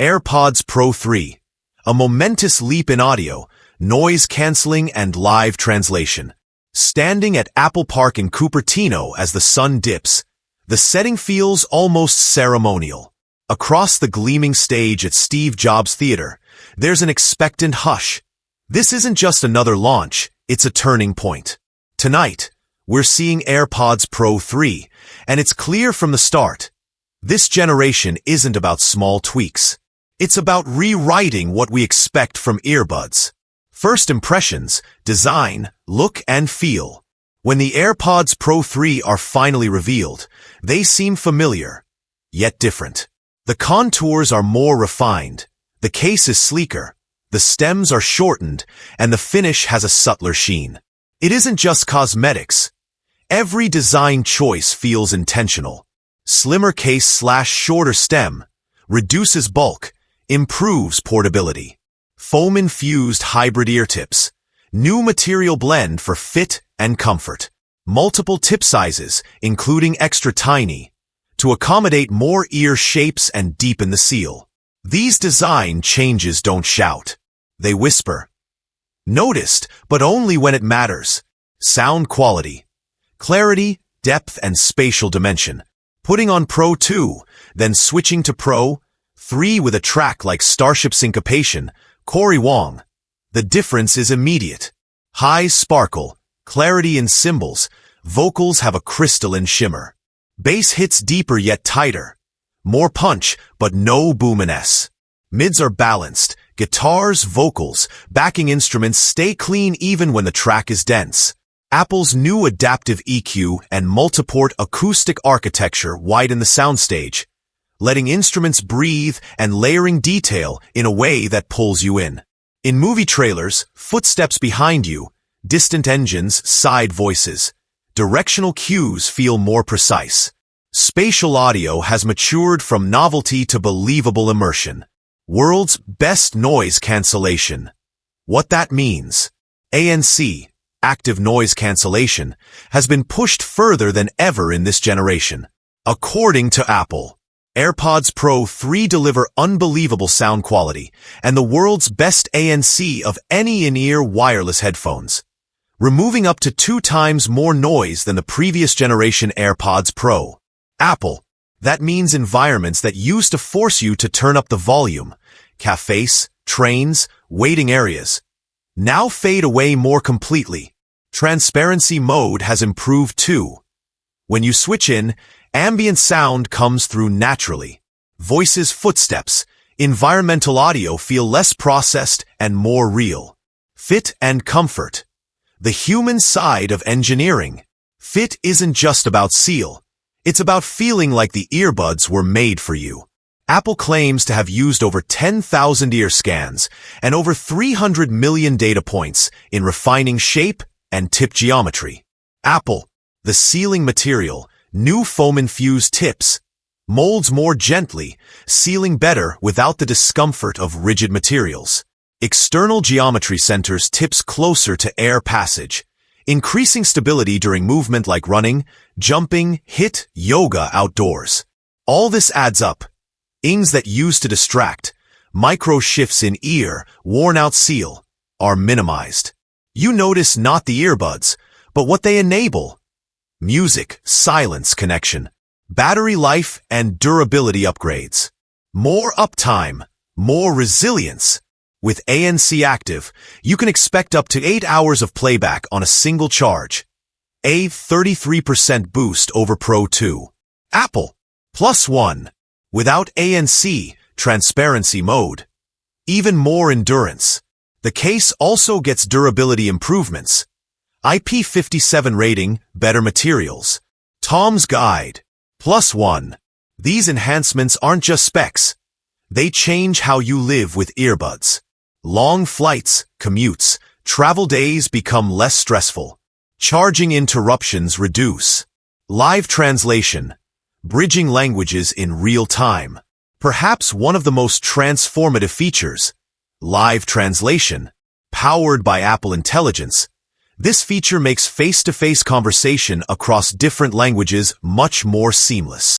AirPods Pro 3, a momentous leap in audio, noise cancelling, and live translation. Standing at Apple Park in Cupertino as the sun dips, the setting feels almost ceremonial. Across the gleaming stage at Steve Jobs Theater, there's an expectant hush. This isn't just another launch, it's a turning point. Tonight, we're seeing AirPods Pro 3, and it's clear from the start. This generation isn't about small tweaks. It's about rewriting what we expect from earbuds. First impressions, design, look, and feel. When the AirPods Pro 3 are finally revealed, they seem familiar, yet different. The contours are more refined, the case is sleeker, the stems are shortened, and the finish has a subtler sheen. It isn't just cosmetics. Every design choice feels intentional. Slimmer case/shorter stem, reduces bulk, improves portability. Foam-infused hybrid ear tips, new material blend for fit and comfort. Multiple tip sizes, including extra tiny, to accommodate more ear shapes and deepen the seal. These design changes don't shout. They whisper. Noticed, but only when it matters. Sound quality, clarity, depth, and spatial dimension. Putting on Pro 2, then switching to Pro 3 with a track like Starship Syncopation, Corey Wong. The difference is immediate. Highs sparkle, clarity in cymbals, vocals have a crystalline shimmer. Bass hits deeper yet tighter. More punch, but no boominess. Mids are balanced. Guitars, vocals, backing instruments stay clean even when the track is dense. Apple's new adaptive EQ and multiport acoustic architecture widen the soundstage, letting instruments breathe and layering detail in a way that pulls you in. In movie trailers, footsteps behind you, distant engines, side voices. Directional cues feel more precise. Spatial audio has matured from novelty to believable immersion. World's best noise cancellation. What that means? ANC, active noise cancellation, has been pushed further than ever in this generation. According to Apple, AirPods Pro 3 deliver unbelievable sound quality and the world's best ANC of any in-ear wireless headphones, removing up to 2 times more noise than the previous generation AirPods Pro. Apple. That means environments that used to force you to turn up the volume, cafes, trains, waiting areas, now fade away more completely. Transparency mode has improved too. When you switch in, ambient sound comes through naturally. Voices, footsteps, environmental audio feel less processed and more real. Fit and comfort. The human side of engineering. Fit isn't just about seal. It's about feeling like the earbuds were made for you. Apple claims to have used over 10,000 ear scans and over 300 million data points in refining shape and tip geometry. Apple, the sealing material, new foam-infused tips, molds more gently, sealing better without the discomfort of rigid materials. External geometry centers tips closer to air passage, increasing stability during movement like running, jumping, HIIT, yoga outdoors. All this adds up. Ings that used to distract, micro shifts in ear, worn-out seal, are minimized. You notice not the earbuds, but what they enable. Music, silence connection, battery life, and durability upgrades. More uptime, more resilience. With ANC Active, you can expect up to 8 hours of playback on a single charge. A 33% boost over Pro 2. Apple. +1. Without ANC, transparency mode. Even more endurance. The case also gets durability improvements. IP57 rating, better materials. Tom's Guide. +1. These enhancements aren't just specs. They change how you live with earbuds. Long flights, commutes, travel days become less stressful. Charging interruptions reduce. Live translation. Bridging languages in real time. Perhaps one of the most transformative features. Live translation. Powered by Apple Intelligence. This feature makes face-to-face conversation across different languages much more seamless.